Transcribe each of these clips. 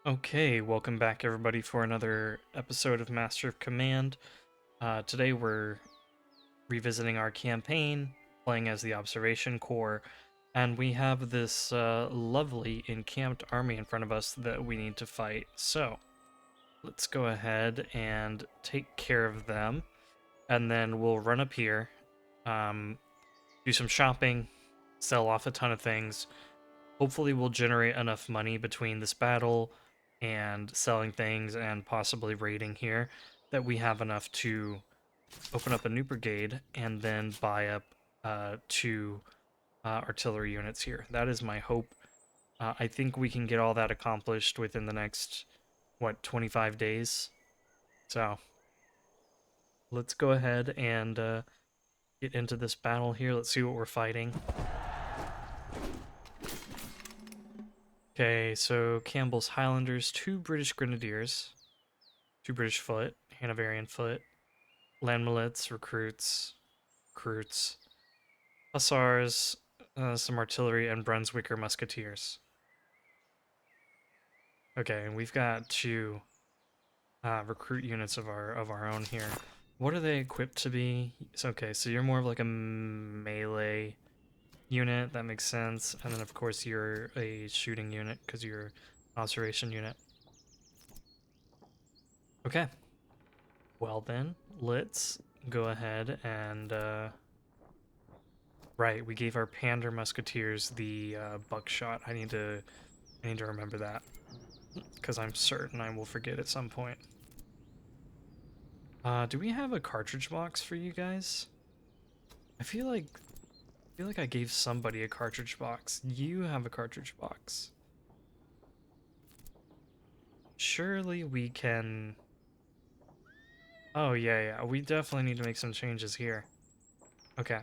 Okay, welcome back everybody for another episode of Master of Command. Today we're revisiting our campaign, playing as the Observation Corps, and we have this lovely encamped army in front of us that we need to fight. So, let's go ahead and take care of them, and then we'll run up here, do some shopping, sell off a ton of things. Hopefully we'll generate enough money between this battle and selling things and possibly raiding here that we have enough to open up a new brigade and then buy up two artillery units here. That is my hope. I think we can get all that accomplished within the next, 25 days? So let's go ahead and get into this battle here. Let's see what we're fighting. Okay, so Campbell's Highlanders, two British Grenadiers, two British Foot, Hanoverian Foot, Land Milites, recruits, Hussars, some artillery, and Brunswicker Musketeers. Okay, and we've got two recruit units of our own here. What are they equipped to be? Okay, so you're more of like a melee unit. That makes sense. And then of course you're a shooting unit because you're an observation unit. Okay. Well then, let's go ahead and right, we gave our Pander Musketeers the buckshot. I need to remember that because I'm certain I will forget at some point. Do we have a cartridge box for you guys? I feel like I gave somebody a cartridge box. You have a cartridge box. Surely we can. Oh yeah, we definitely need to make some changes here. Okay.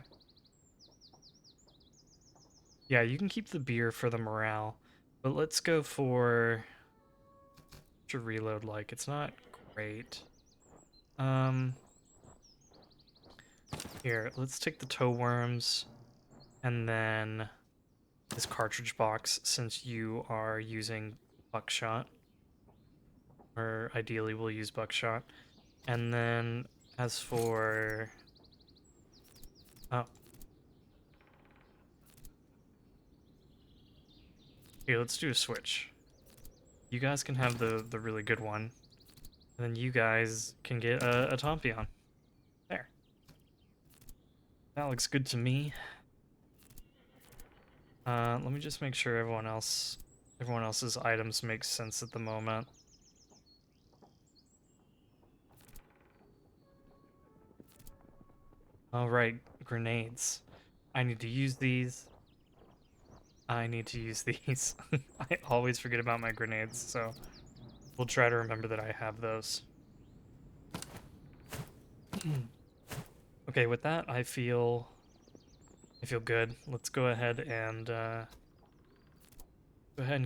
Yeah, you can keep the beer for the morale, but let's go for to reload like. It's not great. Um, Here, let's take the toe worms and then this cartridge box since you are using buckshot. Or ideally we'll use buckshot. And then as for oh. Here, let's do a switch. You guys can have the really good one. And then you guys can get a Tompion. There. That looks good to me. Let me just make sure everyone else's items make sense at the moment. Alright, grenades. I need to use these. I need to use these. I always forget about my grenades, so we'll try to remember that I have those. Okay, with that, I feel good. Let's go ahead and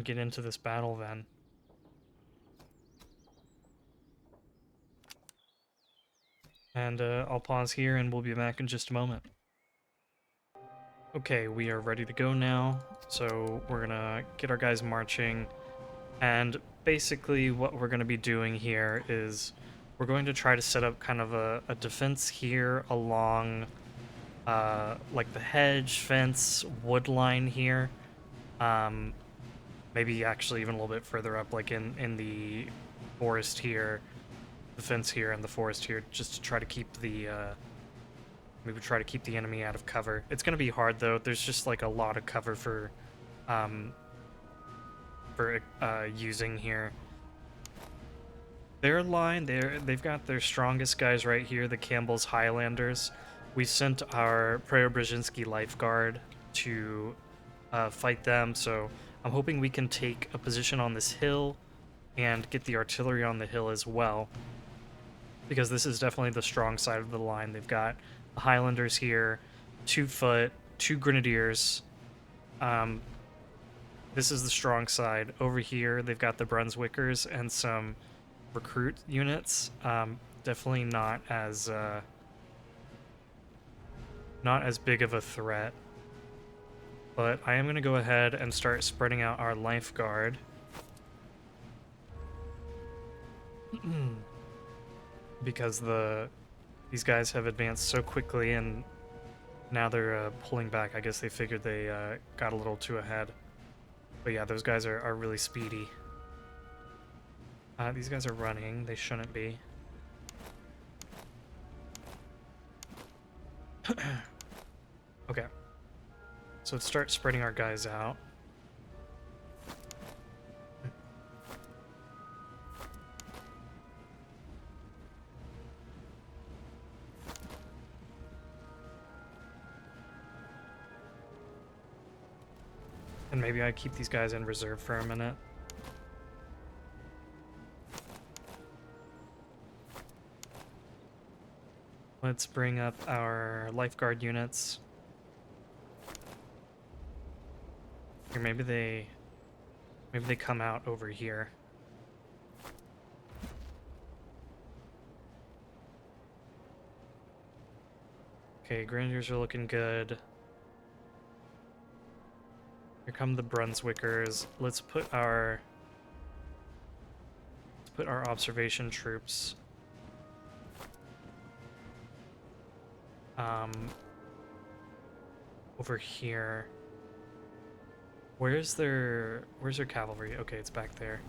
get into this battle then. And I'll pause here and we'll be back in just a moment. Okay, we are ready to go now. So we're gonna get our guys marching. And basically what we're gonna be doing here is we're going to try to set up kind of a defense here along like the hedge, fence, wood line here. Maybe actually even a little bit further up, like in the forest here, the fence here and the forest here, just to try to keep the maybe try to keep the enemy out of cover. It's gonna be hard though. There's just like a lot of cover for using here. Their line, they've got their strongest guys right here, the Campbell's Highlanders. We sent our Preobrazhensky Lifeguard to fight them, so I'm hoping we can take a position on this hill and get the artillery on the hill as well, because this is definitely the strong side of the line. They've got the Highlanders here, 2 foot, 2 grenadiers. This is the strong side. Over here, they've got the Brunswickers and some recruit units. Definitely not as big of a threat. But I am going to go ahead and start spreading out our lifeguard. because these guys have advanced so quickly and now they're pulling back. I guess they figured they got a little too ahead. But yeah, those guys are really speedy. These guys are running. They shouldn't be. Okay. So let's start spreading our guys out. And maybe I keep these guys in reserve for a minute. Let's bring up our lifeguard units. Here, maybe they come out over here. Okay, Grenadiers are looking good. Here come the Brunswickers. Let's put our observation troops over here. Where's their cavalry? Okay, it's back there.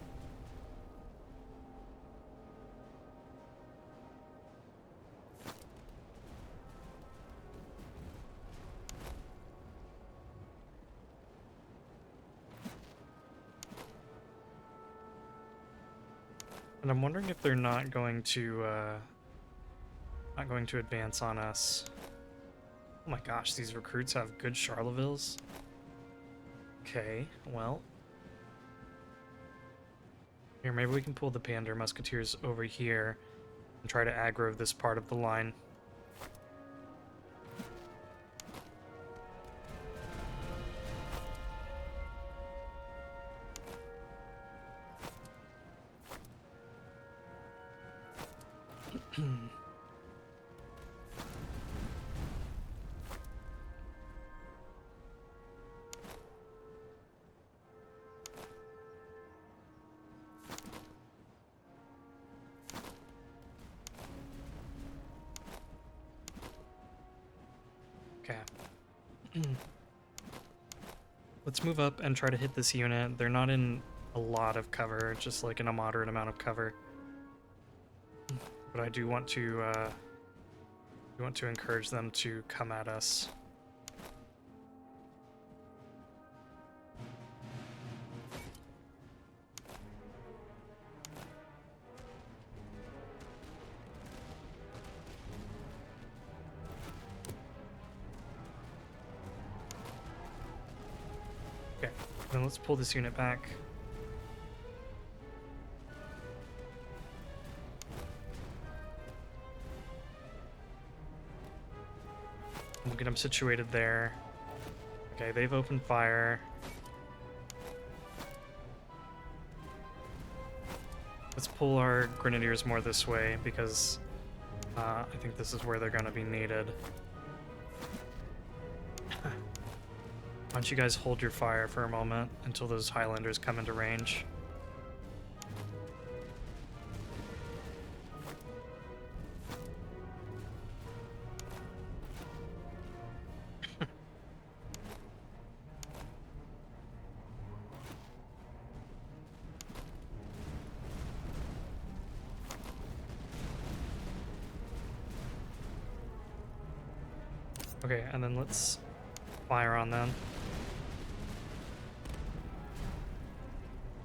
And I'm wondering if they're not going to advance on us. Oh my gosh, these recruits have good Charlevilles. Okay, well. Here, maybe we can pull the Pander Musketeers over here and try to aggro this part of the line. Okay. Let's move up and try to hit this unit. They're not in a lot of cover, just like in a moderate amount of cover. But I do want to encourage them to come at us. Okay, then let's pull this unit back. We'll get them situated there. Okay, they've opened fire. Let's pull our Grenadiers more this way because I think this is where they're going to be needed. Why don't you guys hold your fire for a moment until those Highlanders come into range? Okay, and then let's fire on them.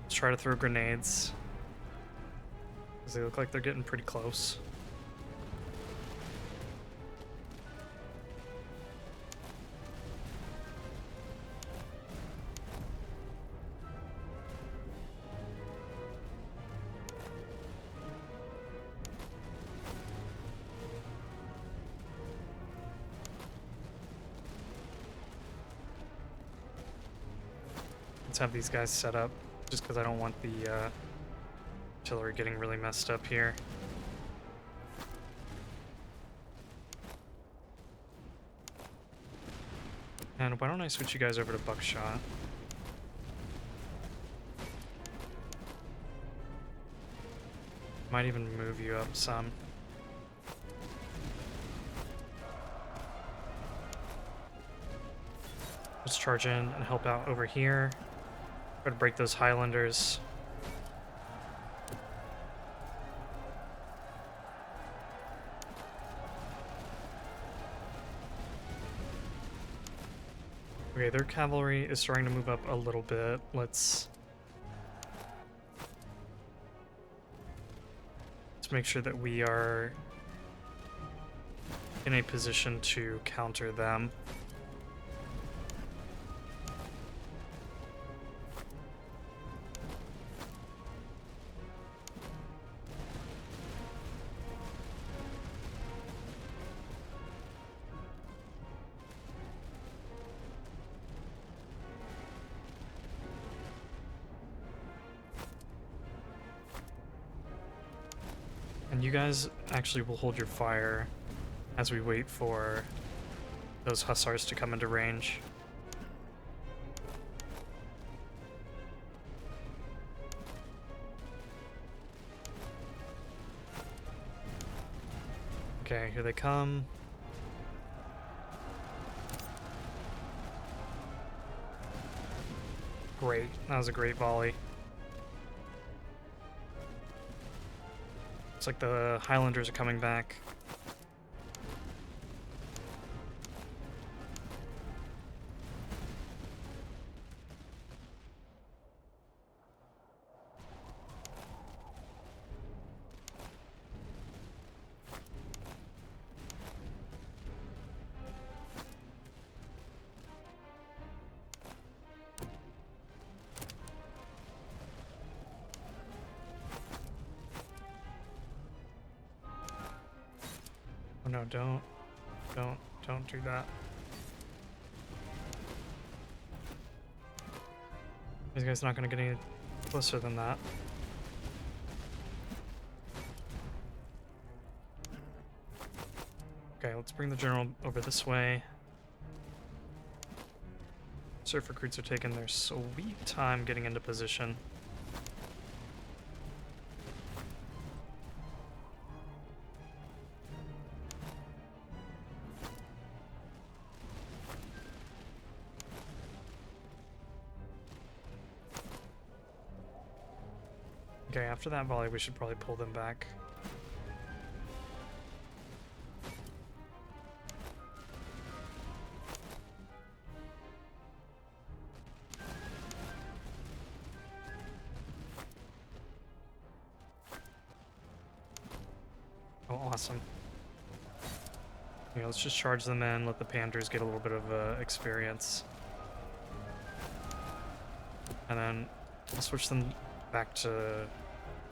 Let's try to throw grenades, because they look like they're getting pretty close. Let's have these guys set up, just because I don't want the artillery getting really messed up here. And why don't I switch you guys over to buckshot? Might even move you up some. Let's charge in and help out over here. Try to break those Highlanders. Okay, their cavalry is starting to move up a little bit. Let's make sure that we are in a position to counter them. And you guys actually will hold your fire as we wait for those hussars to come into range. Okay, here they come. Great, that was a great volley. Looks like the Highlanders are coming back. Oh no, don't do that. These guys not gonna get any closer than that. Okay, let's bring the general over this way. Surf recruits are taking their sweet time getting into position. Okay, after that volley, we should probably pull them back. Oh, awesome. Yeah, let's just charge them in, let the Panthers get a little bit of experience. And then we'll switch them back to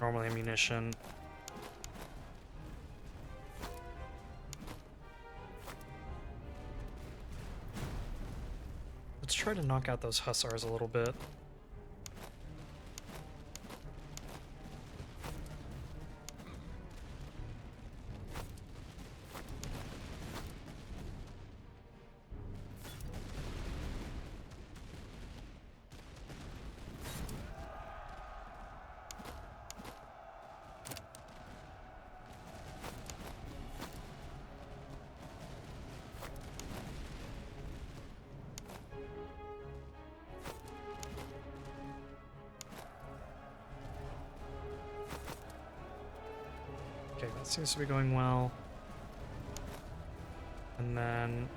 normal ammunition. Let's try to knock out those hussars a little bit. Okay, that seems to be going well. And then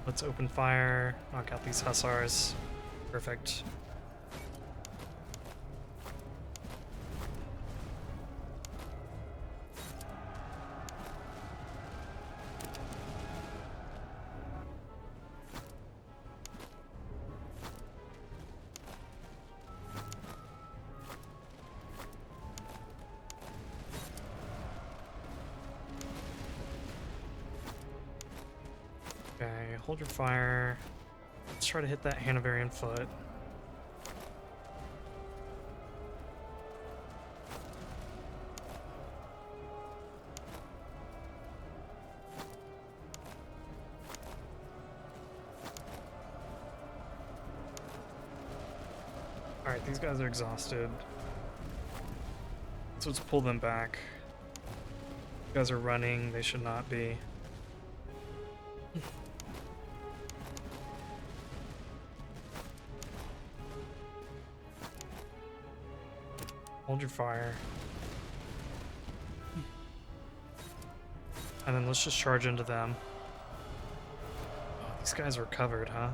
let's open fire, knock out these hussars. Perfect. Okay, hold your fire. Let's try to hit that Hanoverian foot. Alright, these guys are exhausted. So let's pull them back. You guys are running, they should not be. Hold your fire. And then let's just charge into them. Oh, these guys were covered, huh?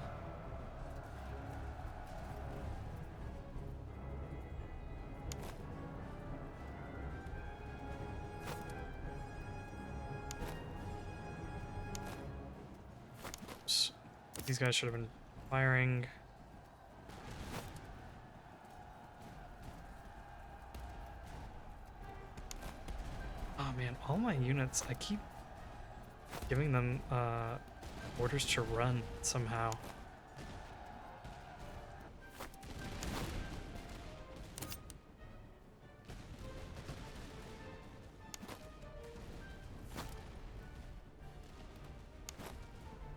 Oops. These guys should have been firing. Oh man, all my units, I keep giving them orders to run somehow.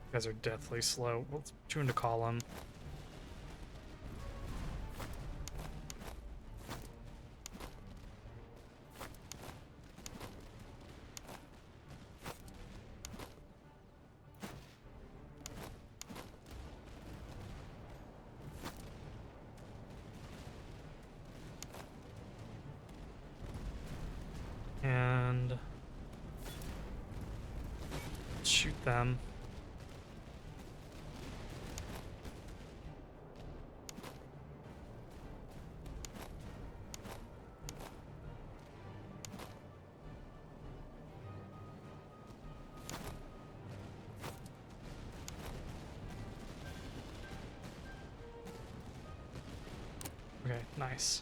You guys are deathly slow. Let's put you into column. And shoot them. Okay, nice.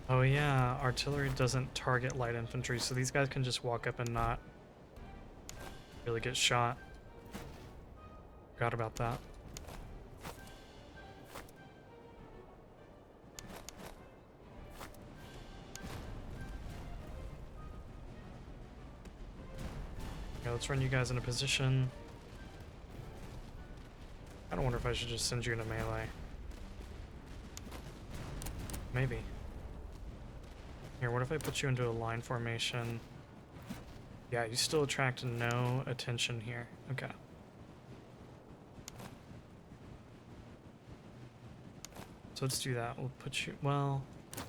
Oh yeah, artillery doesn't target light infantry, so these guys can just walk up and not really get shot. Forgot about that. Okay, let's run you guys into position. I don't wonder if I should just send you into melee. Maybe. Here, what if I put you into a line formation? Yeah, you still attract no attention here. Okay. So let's do that. We'll put you, well,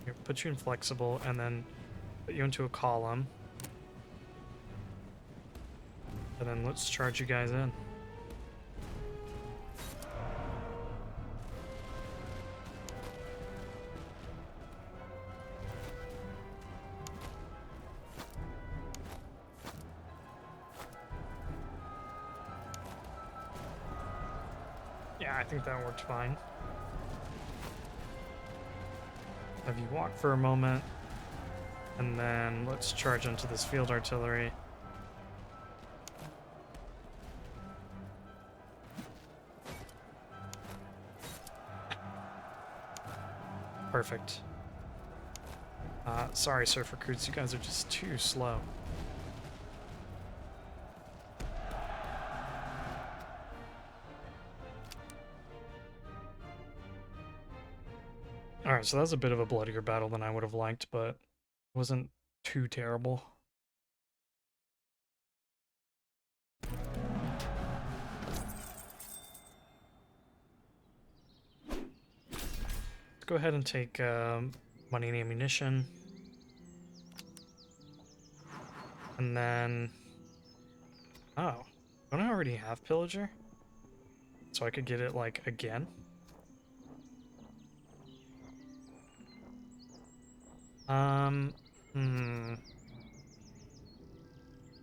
here, put you in flexible and then put you into a column. And then let's charge you guys in. Yeah, I think that worked fine. Have you walk for a moment, and then let's charge into this field artillery. Perfect. Sorry, Surf Recruits, you guys are just too slow. Alright, so that was a bit of a bloodier battle than I would have liked, but it wasn't too terrible. Let's go ahead and take money and ammunition. And then... Oh, don't I already have Pillager? So I could get it, like, again?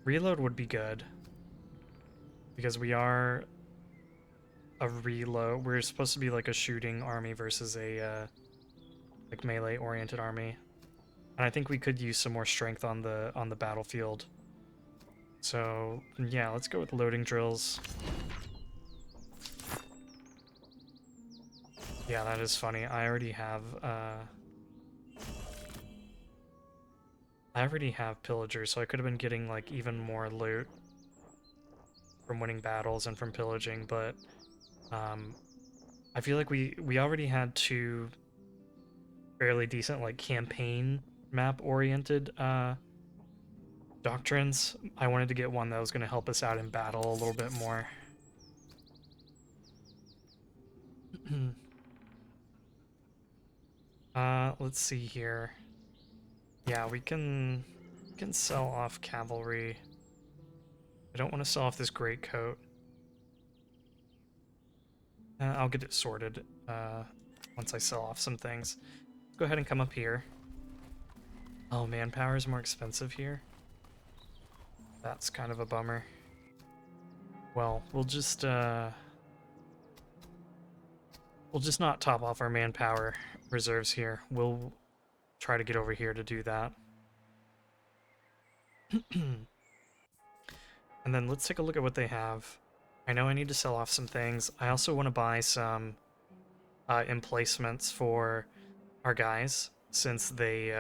Reload would be good. Because we are a reload. We're supposed to be like a shooting army versus a like melee-oriented army. And I think we could use some more strength on the battlefield. So, yeah, let's go with loading drills. Yeah, that is funny. I already have Pillager, so I could have been getting like even more loot. from winning battles and from pillaging, but I feel like we already had two fairly decent like campaign map oriented doctrines. I wanted to get one that was going to help us out in battle a little bit more. Let's see here. Yeah, we can sell off cavalry. I don't want to sell off this great coat. I'll get it sorted once I sell off some things. Go ahead and come up here. Oh, manpower is more expensive here. That's kind of a bummer. Well, we'll just not top off our manpower reserves here. We'll try to get over here to do that. And then let's take a look at what they have. I know I need to sell off some things. I also want to buy some emplacements for our guys since they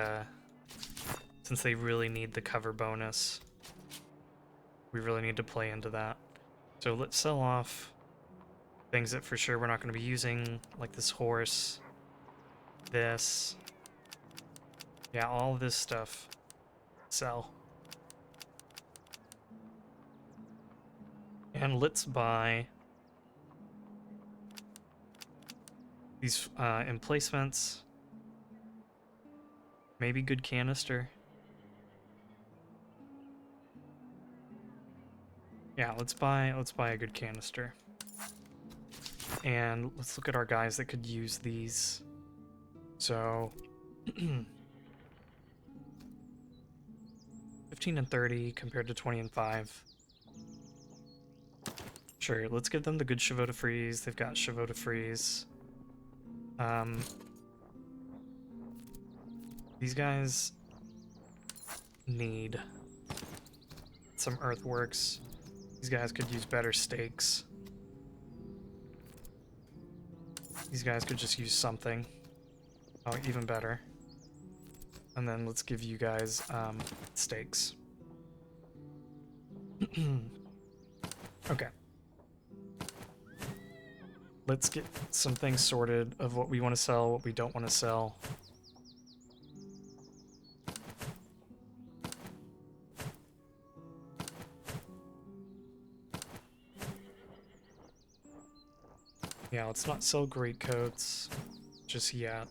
really need the cover bonus. We really need to play into that. So let's sell off things that for sure we're not going to be using, like this horse, this. Yeah, all this stuff. Sell. And let's buy these emplacements. Maybe good canister. Yeah, let's buy a good canister. And let's look at our guys that could use these. So 15 and 30 compared to 20 and 5. Sure, let's give them the good Chevaux de Frise. They've got Chevaux de Frise. These guys need some earthworks. These guys could use better stakes. These guys could just use something. Oh, even better. And then let's give you guys stakes. Okay. Let's get some things sorted of what we want to sell, what we don't want to sell. Yeah, let's not sell greatcoats just yet.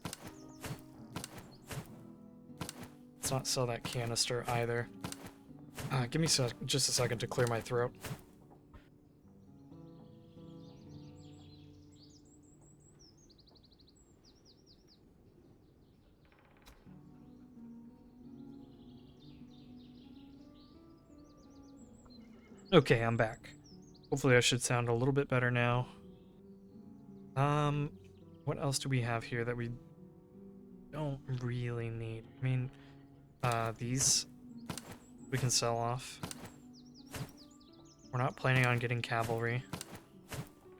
Let's not sell that canister either. Give me just a second to clear my throat. Okay, I'm back. Hopefully I should sound a little bit better now. What else do we have here that we don't really need? I mean, these we can sell off. We're not planning on getting cavalry.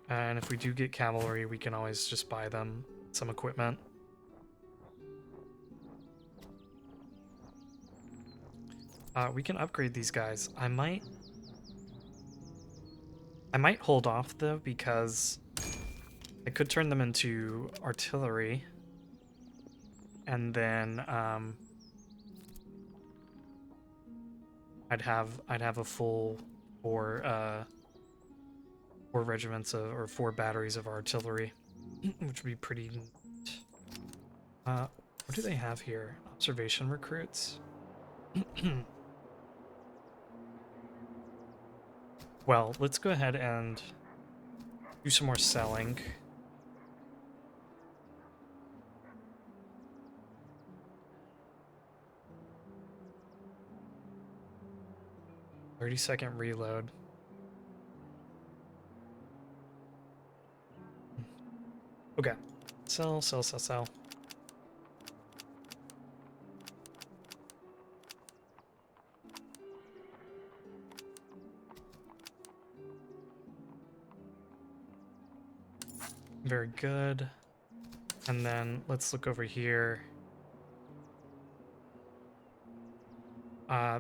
And if we do get cavalry, we can always just buy them some equipment. We can upgrade these guys. I might hold off though, because I could turn them into artillery, and then I'd have a full four regiments of, or 4 batteries of artillery, which would be pretty neat. What do they have here? Observation recruits. Well, let's go ahead and do some more selling. "30-second reload." Okay. Sell, sell, sell, sell. Very good. And then let's look over here.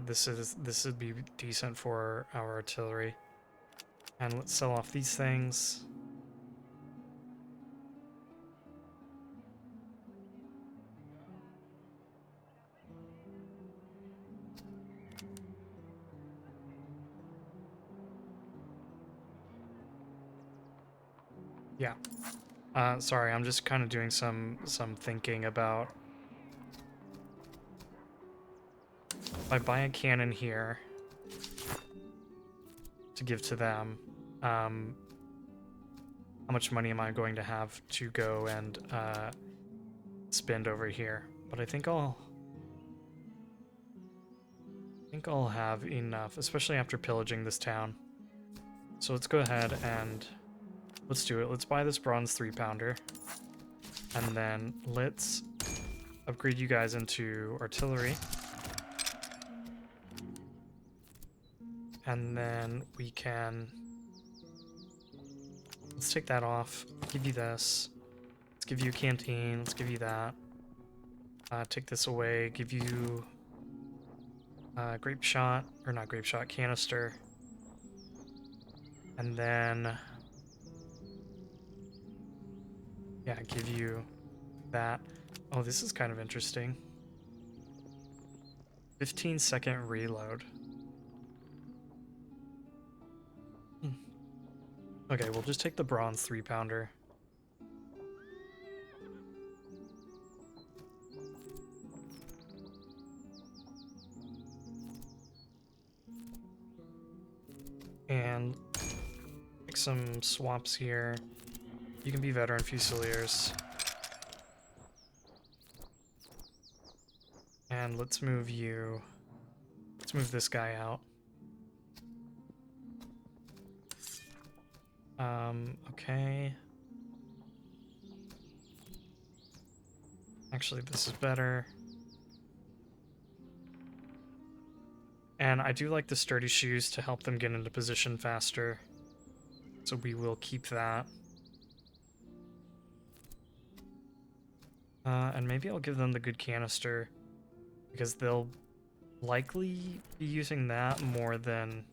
This would be decent for our artillery. And let's sell off these things. Yeah. Sorry, I'm just kind of doing some thinking about if I buy a cannon here to give to them, how much money am I going to have to go and spend over here? But I think I'll have enough, especially after pillaging this town. So let's go ahead and let's do it. Let's buy this bronze 3-pounder. And then let's upgrade you guys into artillery. And then we can... Let's take that off. Give you this. Let's give you a canteen. Let's give you that. Take this away. Give you... grape shot. Or not grape shot, canister. And then... yeah, give you that. Oh, this is kind of interesting. 15-second reload. Okay, we'll just take the bronze 3-pounder. And make some swaps here. You can be veteran fusiliers. And let's move you. Let's move this guy out. Okay. Actually, this is better. And I do like the sturdy shoes to help them get into position faster. So we will keep that. And maybe I'll give them the good canister, because they'll likely be using that more than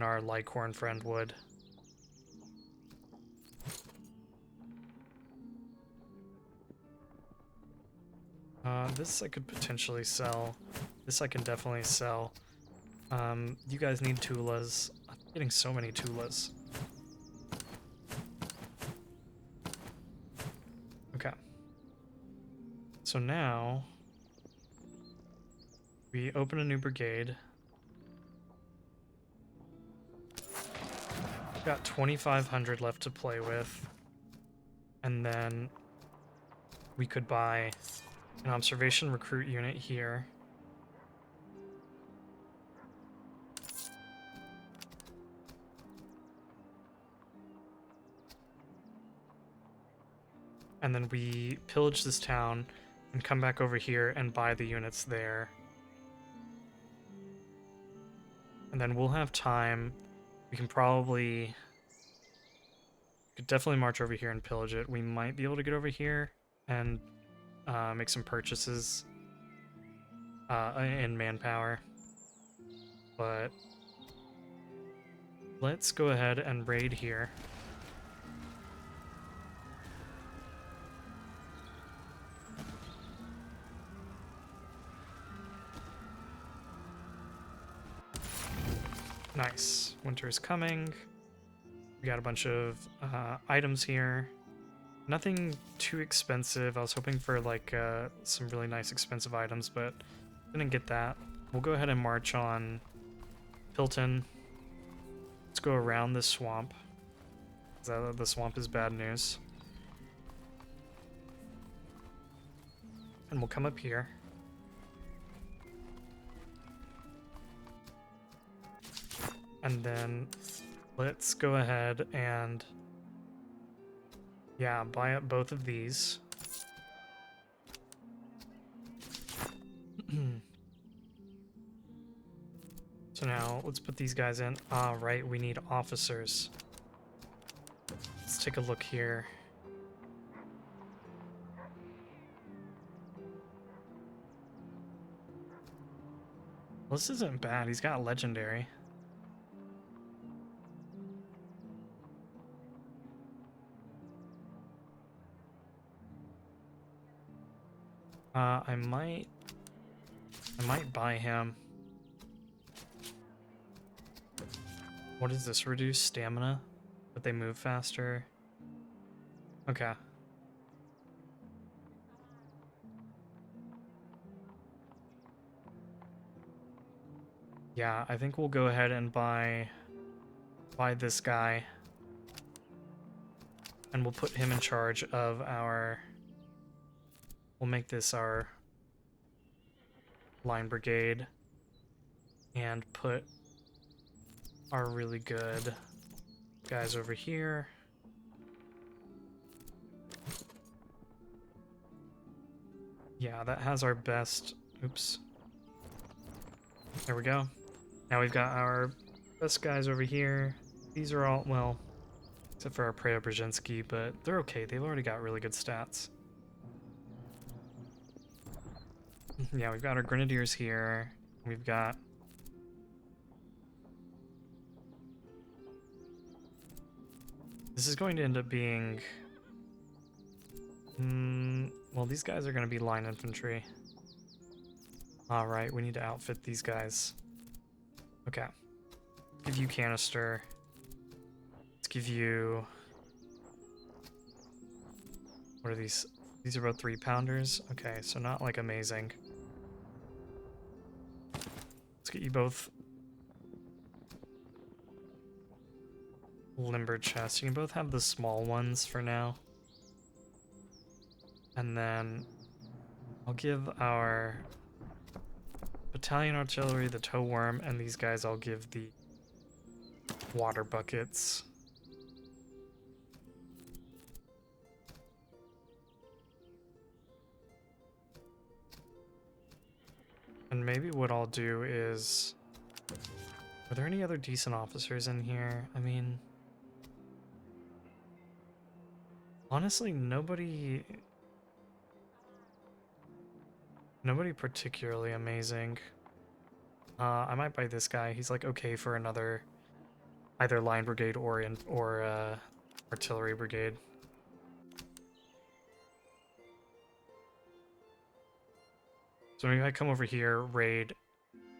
our Lycorn friend would. This I could potentially sell. This I can definitely sell. You guys need Tulas. I'm getting so many Tulas. Okay. So now we open a new brigade. We've got 2,500 left to play with. And then we could buy an observation recruit unit here. And then we pillage this town and come back over here and buy the units there. And then we'll have time. We can probably... could definitely march over here and pillage it. We might be able to get over here and make some purchases in manpower. But let's go ahead and raid here. Nice. Winter is coming. We got a bunch of items here. Nothing too expensive. I was hoping for like some really nice expensive items, but didn't get that. We'll go ahead and march on Pilton. Let's go around this swamp. The swamp is bad news. And we'll come up here. And then let's go ahead and, yeah, buy up both of these. So now let's put these guys in. Ah, right, we need officers. Let's take a look here. Well, this isn't bad. He's got legendary. I might buy him. What is this? Reduce stamina, but they move faster. Okay. Yeah, I think we'll go ahead and buy this guy. And we'll put him in charge of our... We'll make this our line brigade. And put our really good guys over here. Yeah, that has our best... Oops. There we go. Now we've got our best guys over here. These are all, well, except for our Preobrazhensky, but they're okay. They've already got really good stats. Yeah, we've got our Grenadiers here. We've got... This is going to end up being... well, these guys are going to be line infantry. Alright, we need to outfit these guys. Okay. Give you canister. Let's give you... What are these? These are about 3-pounders? Okay, so not like amazing. Let's get you both limber chests. You can both have the small ones for now. And then I'll give our battalion artillery the tow worm, and these guys I'll give the water buckets. And maybe what I'll do is... Are there any other decent officers in here? I mean... Honestly, nobody particularly amazing. I might buy this guy. He's like okay for another either line brigade or artillery brigade. So maybe I come over here, raid,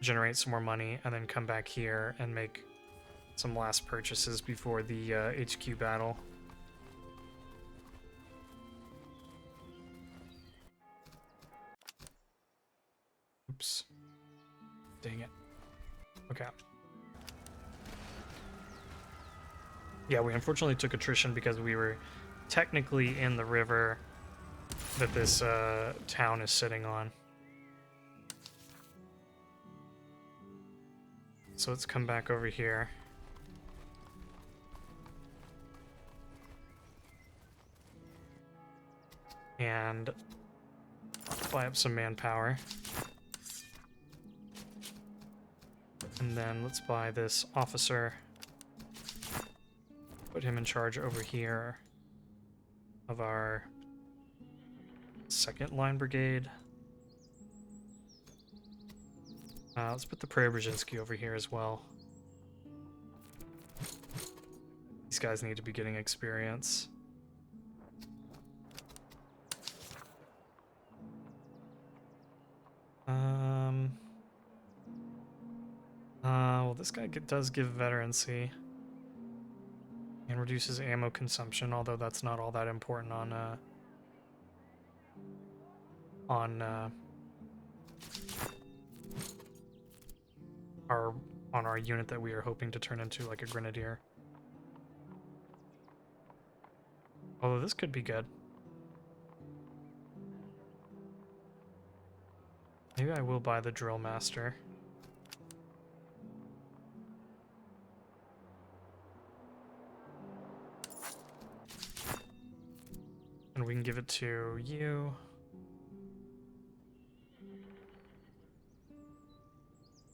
generate some more money, and then come back here and make some last purchases before the HQ battle. Oops. Dang it. Okay. Yeah, we unfortunately took attrition because we were technically in the river that this town is sitting on. So let's come back over here. And buy up some manpower. And then let's buy this officer. Put him in charge over here of our second line brigade. Let's put the Preobrazhensky over here as well. These guys need to be getting experience. Well, this guy does give veterancy and reduces ammo consumption, although that's not all that important on our unit that we are hoping to turn into like a grenadier. Although this could be good. Maybe I will buy the drill master. And we can give it to you.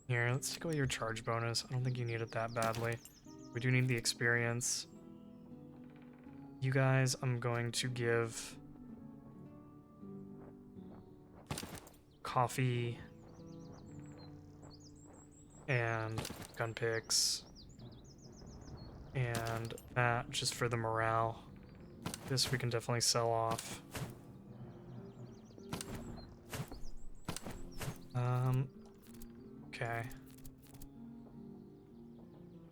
Here, let's take away your charge bonus. I don't think you need it that badly. We do need the experience. You guys, I'm going to give coffee and gun picks and that just for the morale. This we can definitely sell off. Okay.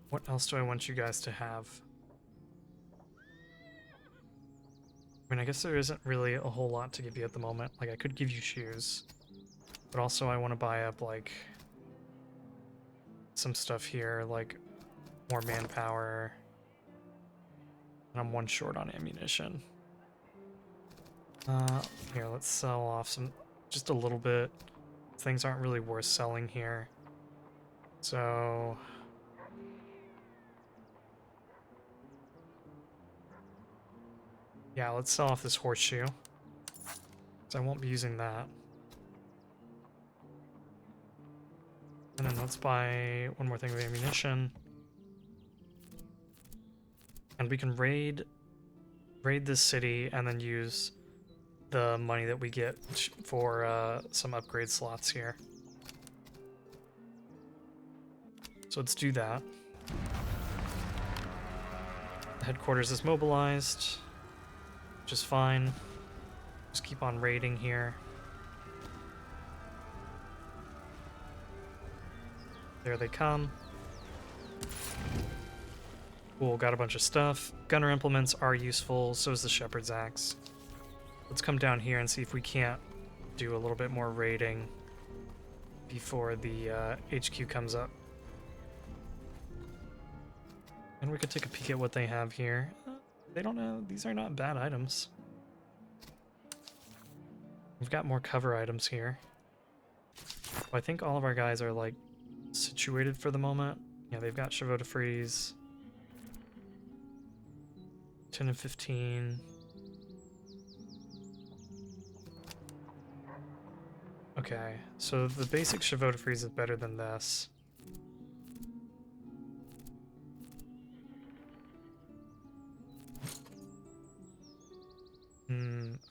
What else do I want you guys to have? I mean, I guess there isn't really a whole lot to give you at the moment. Like, I could give you shoes. But also I want to buy up, like, some stuff here, like more manpower. And I'm one short on ammunition. Here, let's sell off some, just a little bit. Things aren't really worth selling here. So... yeah, let's sell off this horseshoe. So I won't be using that. And then let's buy one more thing of ammunition. And we can raid this city and then use the money that we get for some upgrade slots here. So let's do that. The headquarters is mobilized, which is fine. Just keep on raiding here. There they come. Cool, got a bunch of stuff. Gunner implements are useful, so is the shepherd's axe. Let's come down here and see if we can't do a little bit more raiding before the HQ comes up. And we could take a peek at what they have here. They don't know, these are not bad items. We've got more cover items here. I think all of our guys are like situated for the moment. Yeah, they've got Chevaux de Frise. 10 and 15. Okay, so the basic Chevaux de Frise is better than this.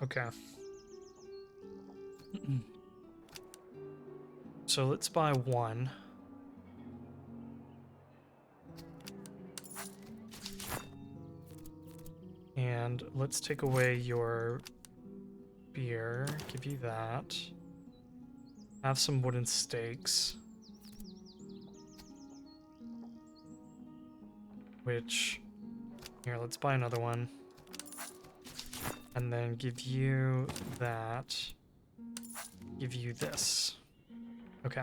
Okay. So let's buy one. And let's take away your beer, give you that. Have some wooden stakes. Which, here, let's buy another one. And then give you that. Give you this. Okay.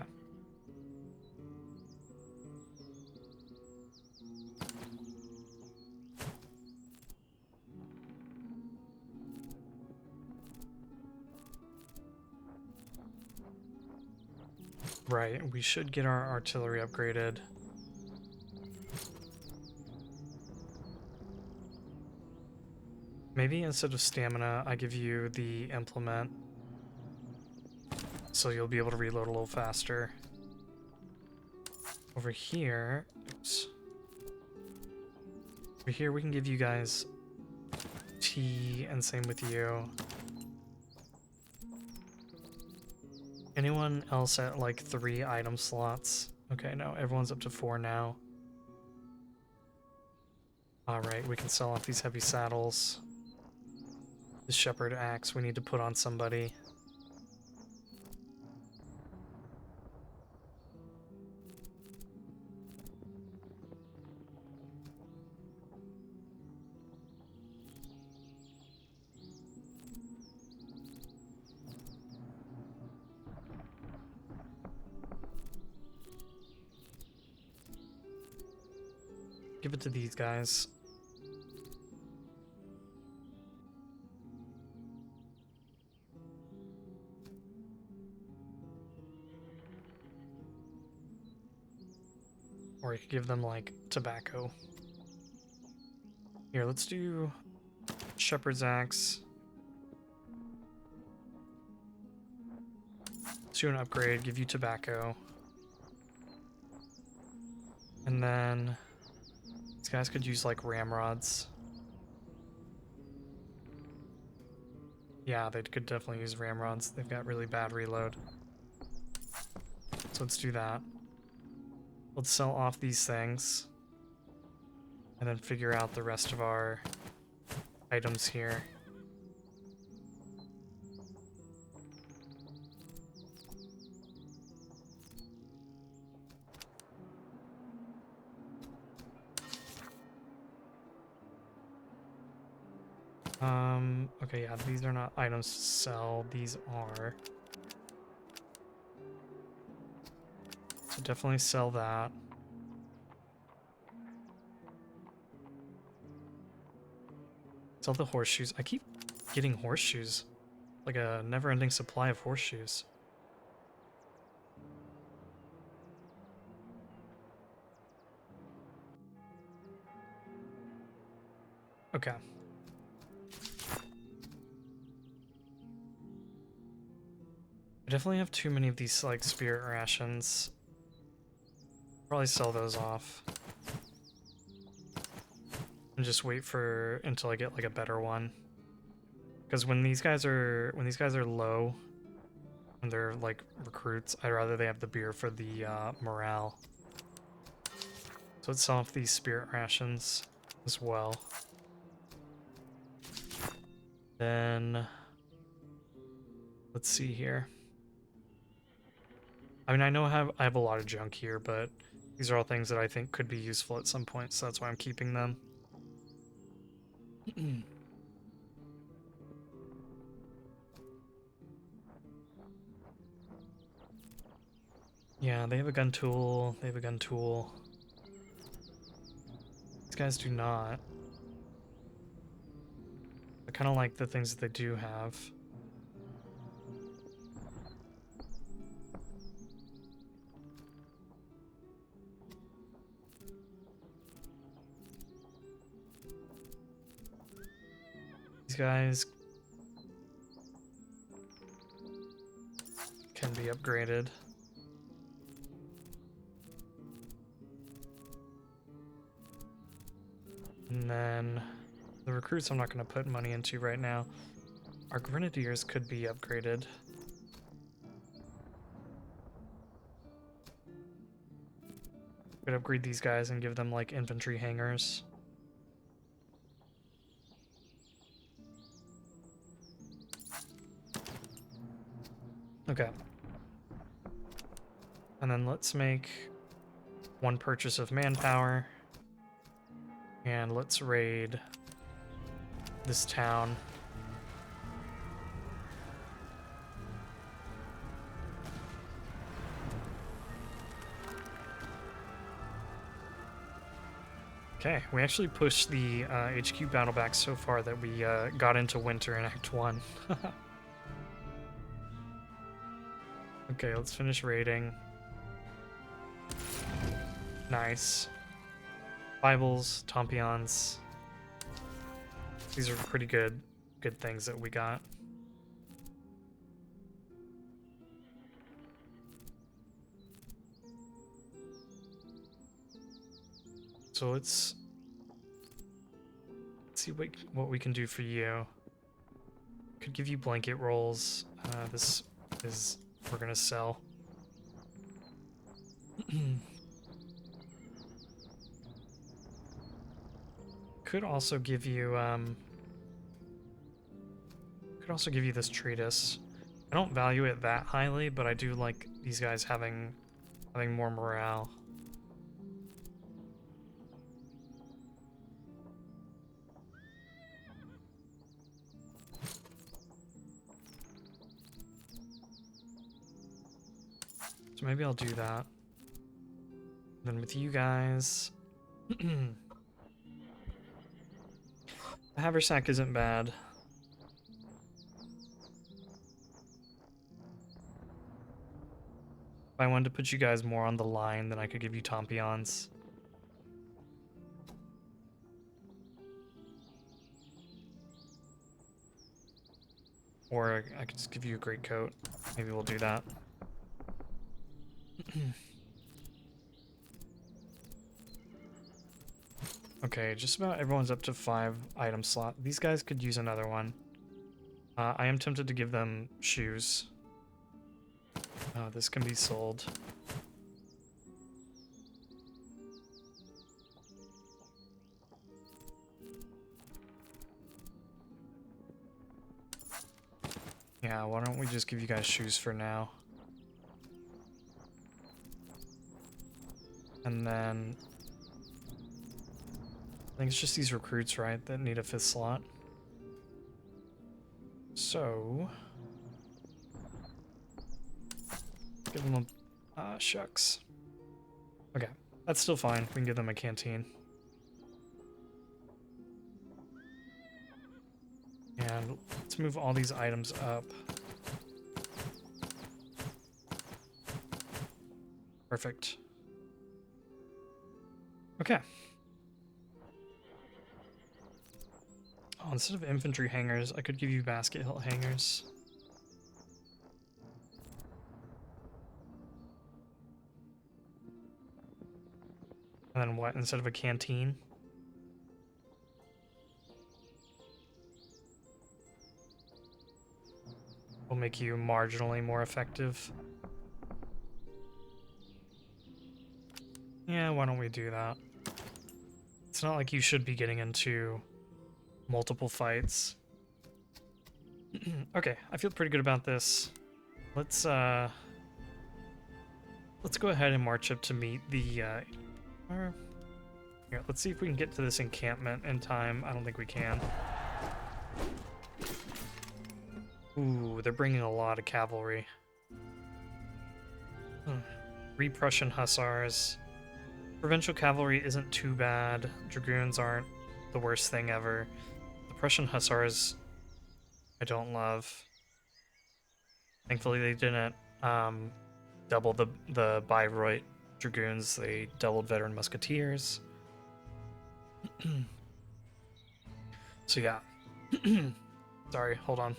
Right, we should get our artillery upgraded. Maybe instead of stamina, I give you the implement. So you'll be able to reload a little faster. Over here, oops. Over here we can give you guys tea, and same with you. Anyone else at like 3 item slots? Okay, no, everyone's up to 4 now. Alright, we can sell off these heavy saddles. The shepherd axe we need to put on somebody. Give it to these guys. Or you could give them, like, tobacco. Here, let's do shepherd's axe. Let's do an upgrade, give you tobacco. And then these guys could use, like, ramrods. Yeah, they could definitely use ramrods. They've got really bad reload. So let's do that. Let's sell off these things. And then figure out the rest of our items here. Okay, yeah, these are not items to sell. These are. So definitely sell that. Sell the horseshoes. I keep getting horseshoes. Like a never-ending supply of horseshoes. Okay. I definitely have too many of these, like, spirit rations. Probably sell those off. And just wait for until I get, like, a better one. Because when these guys are low, when they're, like, recruits, I'd rather they have the beer for the, morale. So let's sell off these spirit rations as well. Then let's see here. I mean, I know I have a lot of junk here, but these are all things that I think could be useful at some point, so that's why I'm keeping them. Yeah, they have a gun tool. They have a gun tool. These guys do not. I kind of like the things that they do have. These guys can be upgraded. And then the recruits I'm not going to put money into right now. Our grenadiers could be upgraded. Could upgrade these guys and give them like infantry hangars. Okay. And then let's make one purchase of manpower. And let's raid this town. Okay, we actually pushed the HQ battle back so far that we got into winter in Act 1. Okay, let's finish raiding. Nice. Bibles, Tompions. These are pretty good things that we got. So let's see what we can do for you. Could give you blanket rolls. This is we're gonna sell. Could also give you this treatise. I don't value it that highly, but I do like these guys having more morale. So maybe I'll do that. Then with you guys, the haversack isn't bad. If I wanted to put you guys more on the line, then I could give you Tompions. Or I could just give you a great coat. Maybe we'll do that. Okay, just about everyone's up to 5 item slot. These guys could use another one. I am tempted to give them shoes. This can be sold. Yeah, why don't we just give you guys shoes for now? And then I think it's just these recruits, right, that need a 5th slot. So give them a shucks. Okay, that's still fine. We can give them a canteen. And let's move all these items up. Perfect. Okay. Oh, instead of infantry hangers, I could give you basket hilt hangers. And then what, instead of a canteen? Will make you marginally more effective. Yeah, why don't we do that? It's not like you should be getting into multiple fights. Okay, I feel pretty good about this. Let's go ahead and march up to meet the here, let's see if we can get to this encampment in time. I don't think we can. Ooh, they're bringing a lot of cavalry. 3 Prussian hussars. Provincial cavalry isn't too bad. Dragoons aren't the worst thing ever. The Prussian hussars, I don't love. Thankfully, they didn't double the Bayreuth dragoons. They doubled veteran musketeers. So yeah. Sorry, hold on.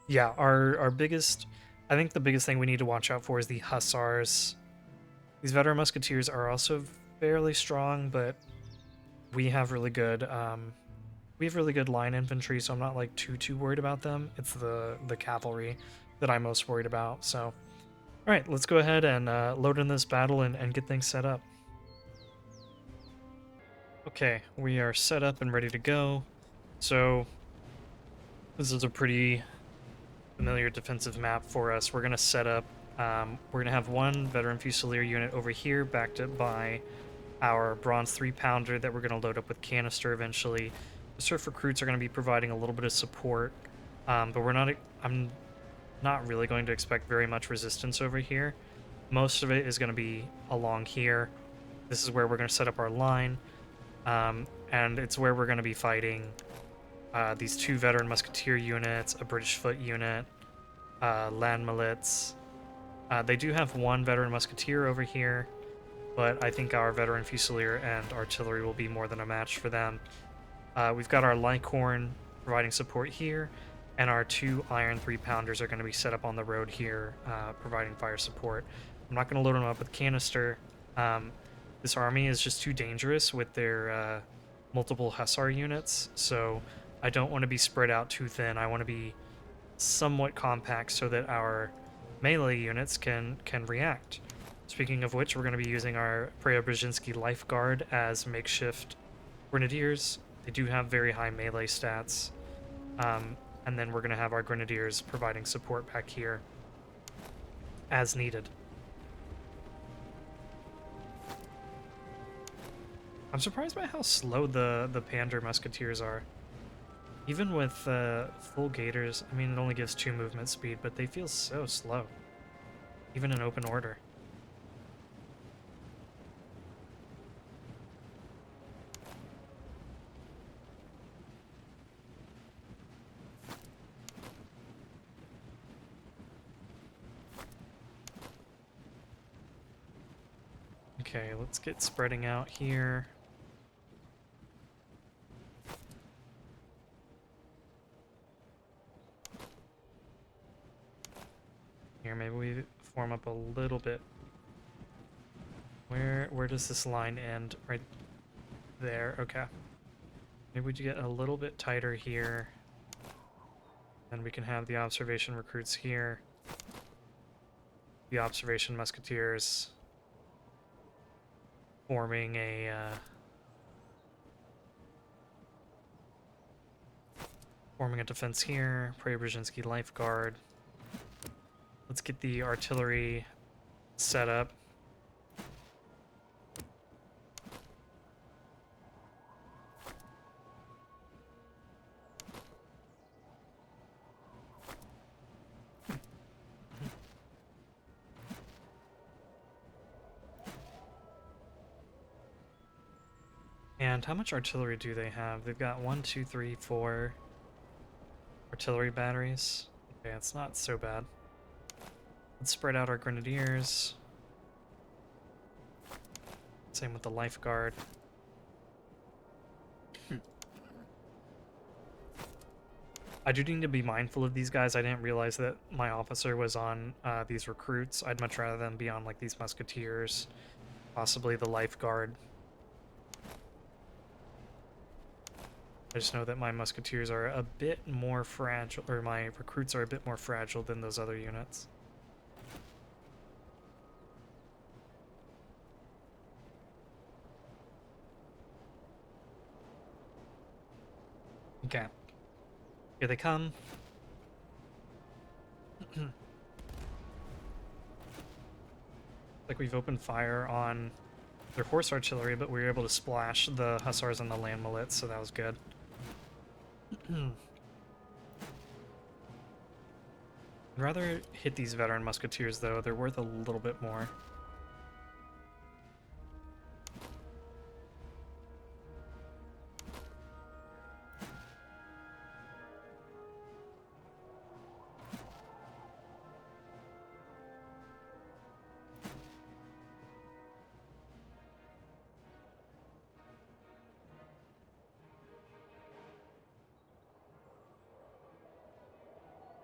Yeah, our biggest, I think the biggest thing we need to watch out for is the hussars. These veteran musketeers are also fairly strong, but we have really good line infantry, so I'm not like too worried about them. It's the cavalry that I'm most worried about. So, all right, let's go ahead and load in this battle and get things set up. Okay, we are set up and ready to go. So this is a pretty familiar defensive map for us. We're gonna set up. We're gonna have one veteran fusilier unit over here, backed up by our bronze 3-pounder that we're gonna load up with canister eventually. The surf recruits are gonna be providing a little bit of support, but I'm not really going to expect very much resistance over here. Most of it is gonna be along here. This is where we're gonna set up our line, and it's where we're gonna be fighting these 2 veteran musketeer units, a British foot unit, land milits. They do have 1 veteran musketeer over here, but I think our veteran fusilier and artillery will be more than a match for them. We've got our Lycorn providing support here, and our 2 iron 3-pounders are going to be set up on the road here, providing fire support. I'm not going to load them up with canister. This army is just too dangerous with their multiple hussar units, so I don't want to be spread out too thin. I want to be somewhat compact so that our melee units can react. Speaking of which, we're going to be using our Preobrazhensky Life Guard as makeshift grenadiers. They do have very high melee stats. And then we're going to have our grenadiers providing support back here as needed. I'm surprised by how slow the Pander musketeers are. Even with full gaiters, I mean, it only gives 2 movement speed, but they feel so slow. Even in open order. Okay, let's get spreading out here. Here, maybe we form up a little bit. Where does this line end? Right there, okay. Maybe we get a little bit tighter here. Then we can have the observation recruits here. The observation musketeers forming a defense here. Preobrazhensky Life Guard. Let's get the artillery set up. And how much artillery do they have? They've got 1, 2, 3, 4 artillery batteries. Okay, it's not so bad. Let's spread out our grenadiers. Same with the lifeguard. I do need to be mindful of these guys. I didn't realize that my officer was on these recruits. I'd much rather them be on like these musketeers, possibly the lifeguard. I just know that my musketeers are a bit more fragile, or my recruits are a bit more fragile than those other units. Okay. Here they come. Like we've opened fire on their horse artillery, but we were able to splash the hussars and the land millets, so that was good. I'd rather hit these veteran musketeers, though. They're worth a little bit more.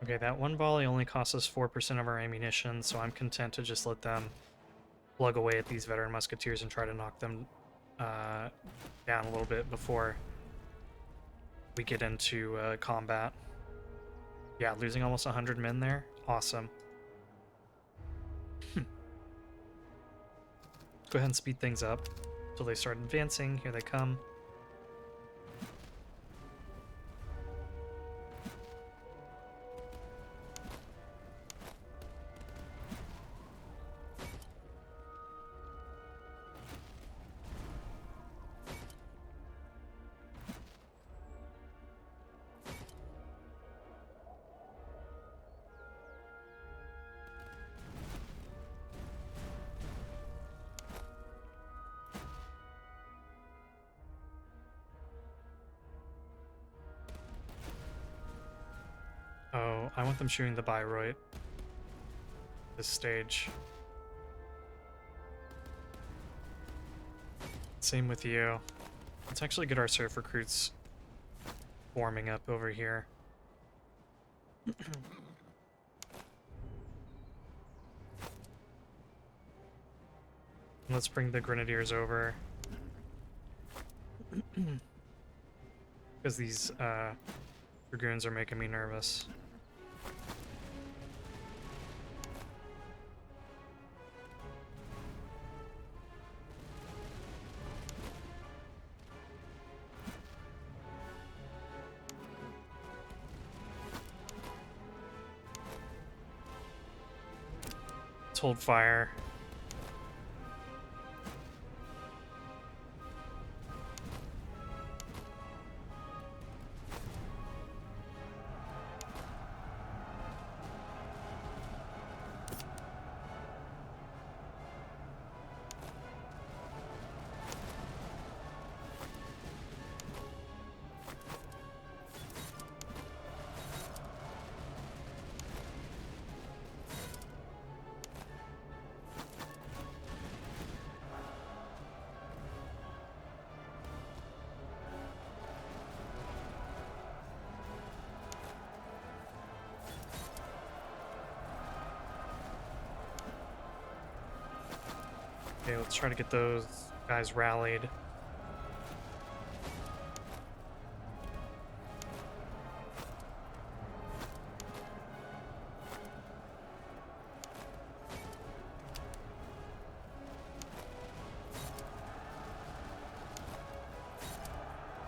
Okay, that one volley only costs us 4% of our ammunition, so I'm content to just let them plug away at these veteran musketeers and try to knock them down a little bit before we get into combat. Yeah, losing almost 100 men there. Awesome. Go ahead and speed things up until they start advancing. Here they come. Oh, I want them shooting the Bayreuth this stage. Same with you. Let's actually get our surf recruits forming up over here. Let's bring the grenadiers over. Because these dragoons are making me nervous. Let's hold fire. Okay, let's try to get those guys rallied.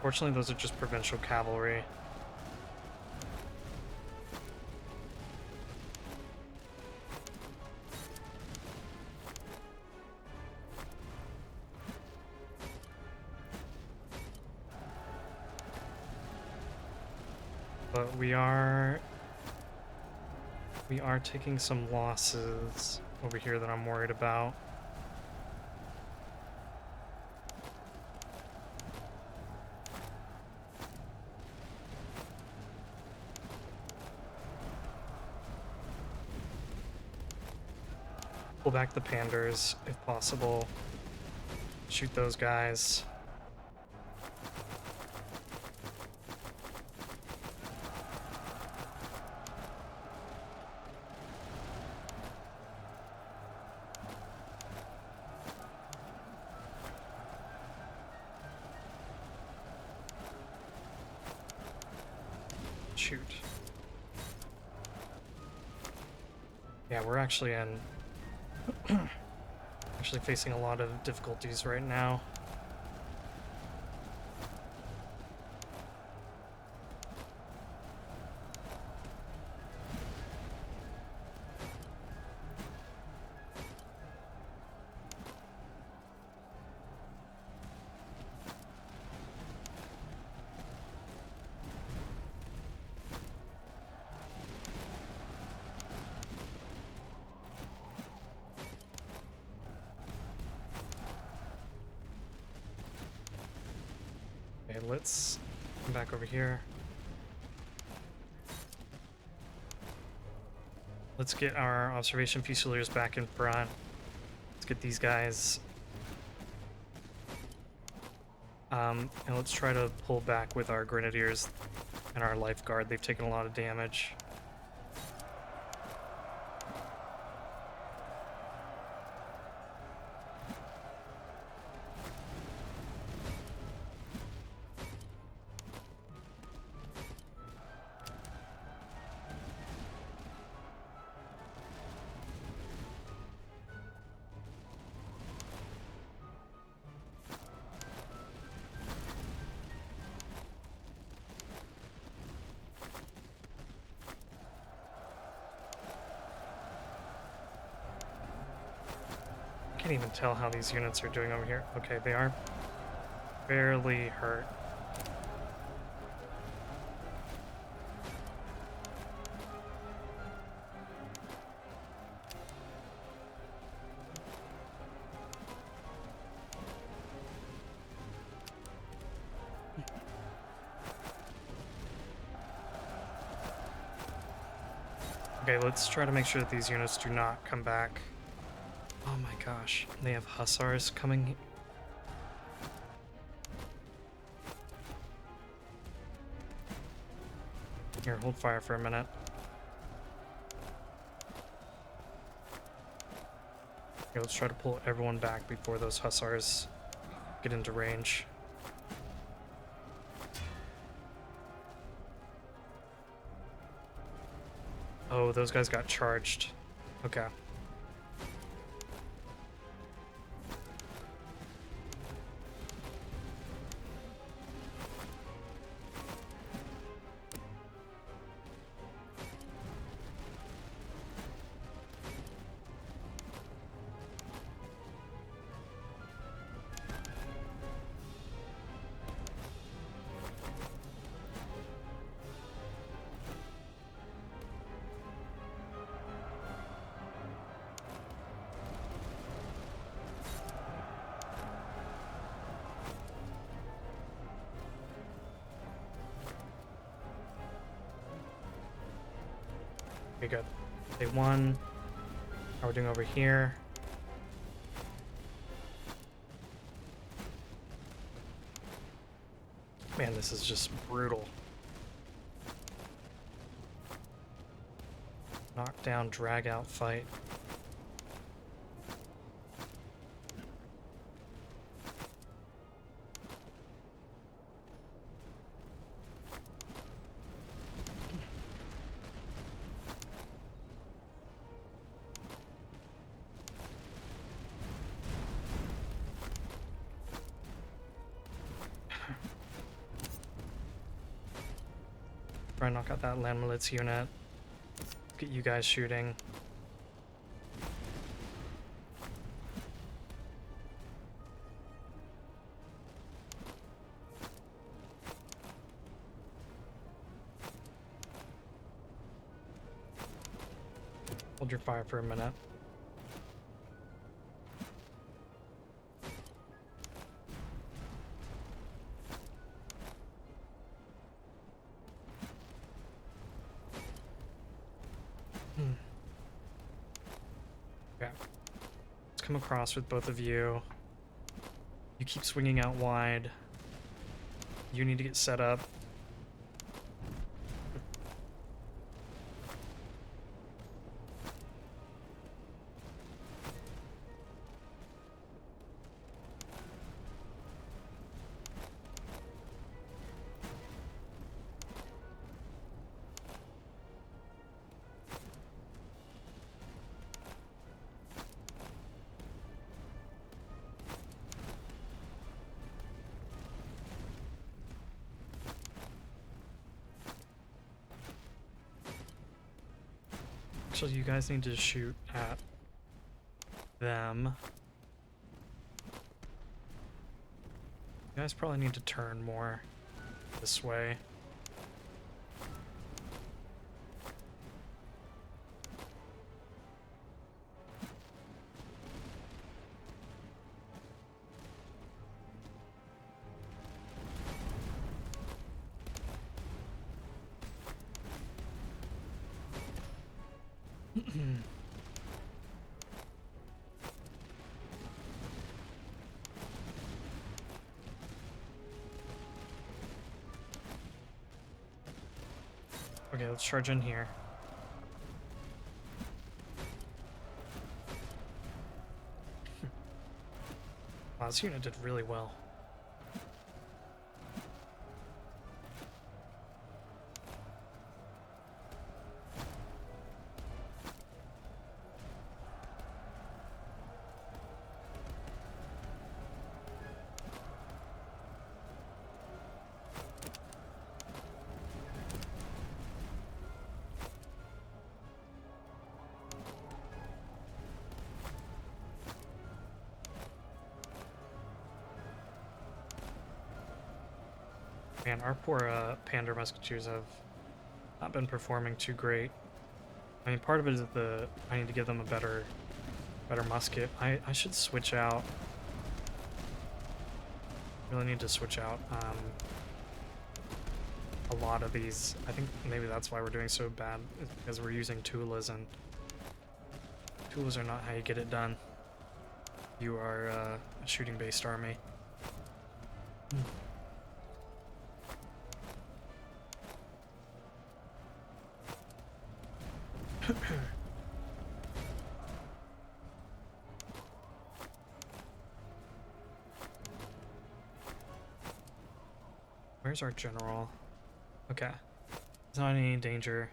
Fortunately, those are just provincial cavalry. But we are taking some losses over here that I'm worried about. Pull back the panders if possible. Shoot those guys. Shoot. Yeah, we're actually facing a lot of difficulties right now. Okay, let's come back over here. Let's get our observation fusiliers back in front. Let's get these guys. And let's try to pull back with our grenadiers and our lifeguard. They've taken a lot of damage. Can't even tell how these units are doing over here. Okay, they are barely hurt. Okay, let's try to make sure that these units do not come back. Oh my gosh, they have hussars coming. Here, hold fire for a minute. Okay, let's try to pull everyone back before those hussars get into range. Oh, those guys got charged. Okay. Okay, good. They won. How we're doing over here. Man, this is just brutal. Knockdown, drag out fight. Try and knock out that land milits unit. Get you guys shooting. Hold your fire for a minute. Okay. Let's come across with both of you. You keep swinging out wide. You need to get set up. Actually, you guys need to shoot at them. You guys probably need to turn more this way. Okay, let's charge in here. Wow, this unit did really well. Man, our poor Pander Musketeers have not been performing too great. I mean, part of it is that I need to give them a better musket. I should switch out. Really need to switch out a lot of these. I think maybe that's why we're doing so bad, is because we're using Tulas, and Tulas are not how you get it done. You are a shooting-based army. Where's our general? Okay. There's not any danger.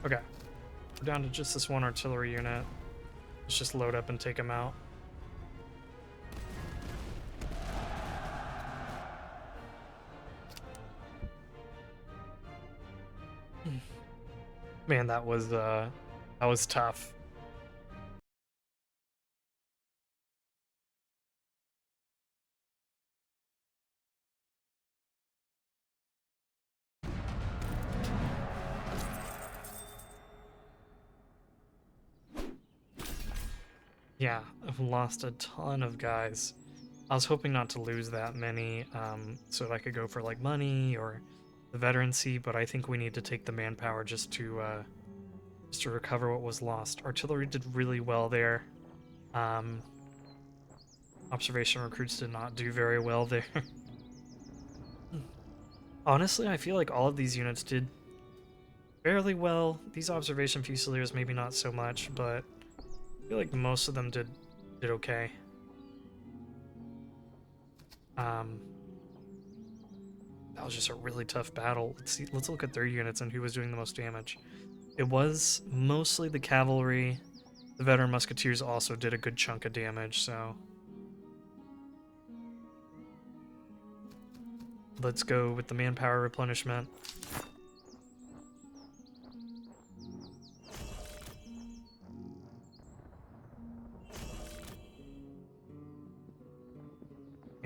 Okay, we're down to just this one artillery unit. Let's just load up and take him out. Man, that was tough. Yeah, I've lost a ton of guys. I was hoping not to lose that many, so that I could go for like money or the veterancy, but I think we need to take the manpower just to recover what was lost. Artillery did really well there. Observation recruits did not do very well there. Honestly, I feel like all of these units did fairly well. These observation fusiliers maybe not so much, but I feel like most of them did okay. That was just a really tough battle. Let's look at their units and who was doing the most damage. It was mostly the cavalry. The veteran musketeers also did a good chunk of damage, so let's go with the manpower replenishment.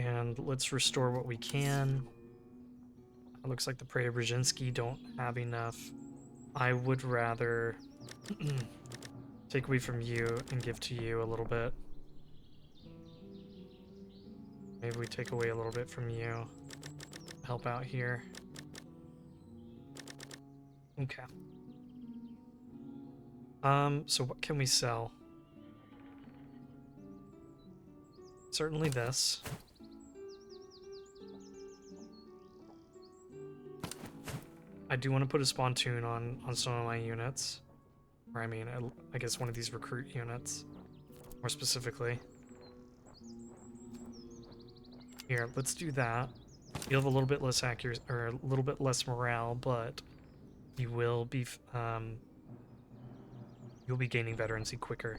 And let's restore what we can. It looks like the Preobrazhensky don't have enough. I would rather take away from you and give to you a little bit. Maybe we take away a little bit from you. Help out here. Okay. So what can we sell? Certainly this. I do want to put a spontoon on some of my units. Or I mean, I guess one of these recruit units. More specifically. Here, let's do that. You'll have a little bit less accuracy, or a little bit less morale, but you will be, you'll be gaining veterancy quicker.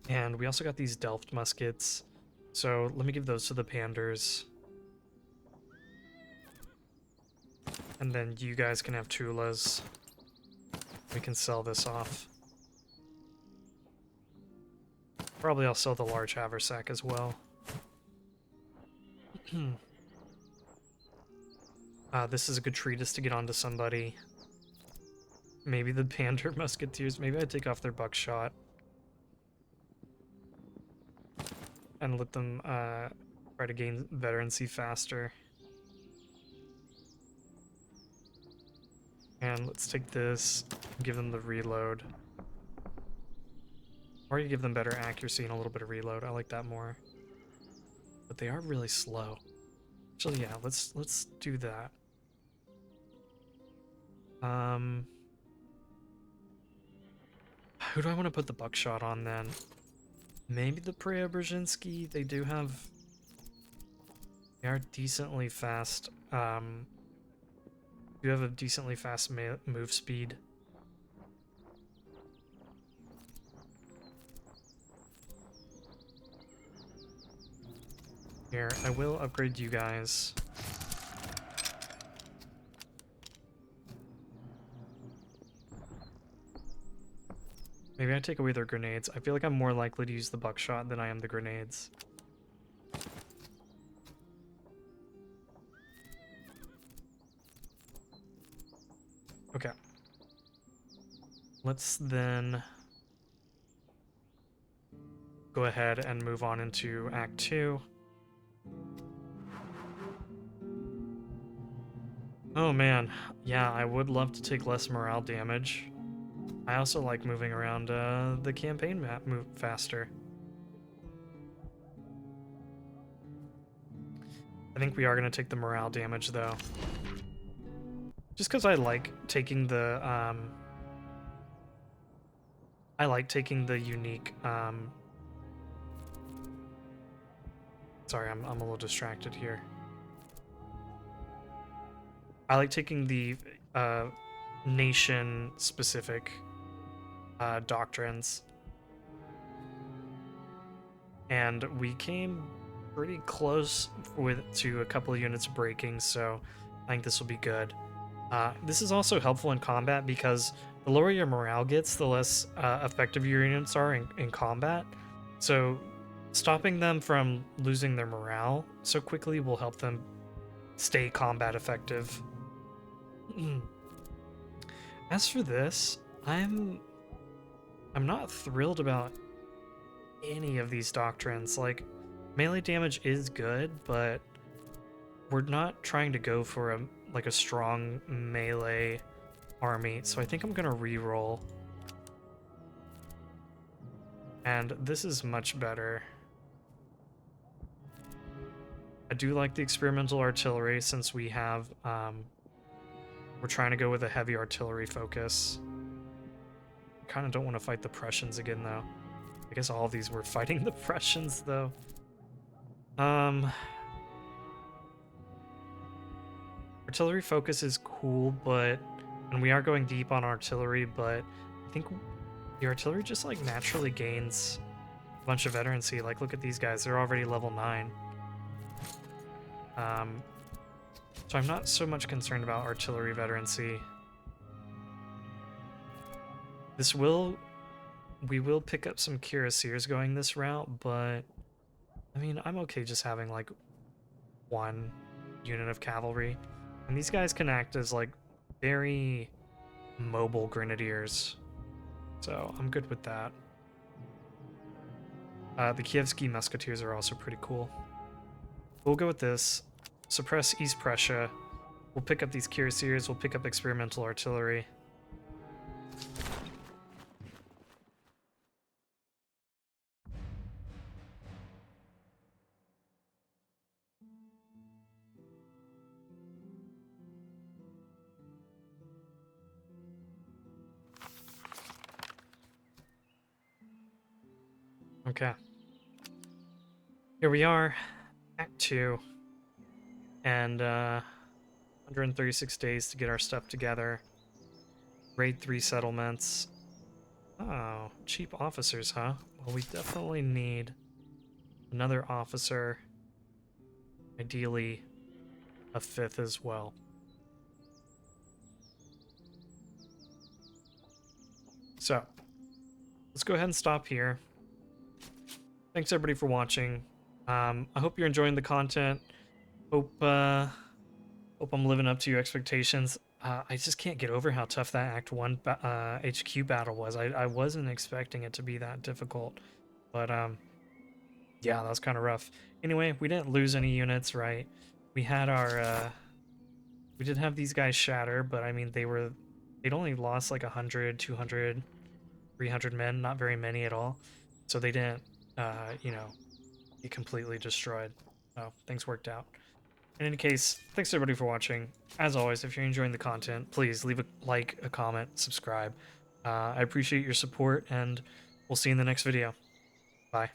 And we also got these Delft muskets, so let me give those to the Panders. And then you guys can have Tulas. We can sell this off. Probably I'll sell the large haversack as well. This is a good treatise to get onto somebody. Maybe the Pander Musketeers. Maybe I take off their buckshot. And let them try to gain veterancy faster. And let's take this, give them the reload. Or you give them better accuracy and a little bit of reload. I like that more. But they are really slow. Actually, yeah, let's do that. Who do I want to put the buckshot on then? Maybe the Preobrazhensky. They do have... They are decently fast. Do have a decently fast move speed. Here, I will upgrade you guys. Maybe I take away their grenades. I feel like I'm more likely to use the buckshot than I am the grenades. Okay. Let's then go ahead and move on into Act 2. Oh man, yeah, I would love to take less morale damage. I also like moving around the campaign map faster. I think we are going to take the morale damage though. Just because I like taking the unique sorry, I'm a little distracted here. I like taking the nation specific doctrines. And we came pretty close to a couple of units breaking, so I think this will be good. This is also helpful in combat because the lower your morale gets, the less effective your units are in combat. So stopping them from losing their morale so quickly will help them stay combat effective. As for this, I'm not thrilled about any of these doctrines. Like, melee damage is good, but we're not trying to go for a strong melee army, so I think I'm gonna reroll. And this is much better. I do like the experimental artillery since we have we're trying to go with a heavy artillery focus. I kind of don't want to fight the Prussians again though. I guess all of these were fighting the Prussians though. Artillery focus is cool, and we are going deep on artillery, but I think the artillery just like naturally gains a bunch of veterancy. Like, look at these guys, they're already level 9. So I'm not so much concerned about artillery veterancy. We will pick up some cuirassiers going this route, but I mean, I'm okay just having like one unit of cavalry. And these guys can act as like very mobile grenadiers. So I'm good with that. The Kievsky musketeers are also pretty cool. We'll go with this. Suppress East Prussia. We'll pick up these cuirassiers. We'll pick up experimental artillery. Okay. Here we are, Act 2. And 136 days to get our stuff together. Raid 3 settlements. Oh, cheap officers, huh? Well, we definitely need another officer. Ideally, a 5th as well. So, let's go ahead and stop here. Thanks everybody for watching. I hope you're enjoying the content. Hope I'm living up to your expectations. I just can't get over how tough that Act 1 HQ battle was. I wasn't expecting it to be that difficult. But, yeah, that was kind of rough. Anyway, we didn't lose any units, right? We had our, we did have these guys shatter, but I mean, they'd only lost like 100, 200, 300 men, not very many at all. So they didn't, you know, be completely destroyed. So things worked out. In any case, thanks everybody for watching. As always, if you're enjoying the content, please leave a like, a comment, subscribe. I appreciate your support, and we'll see you in the next video. Bye.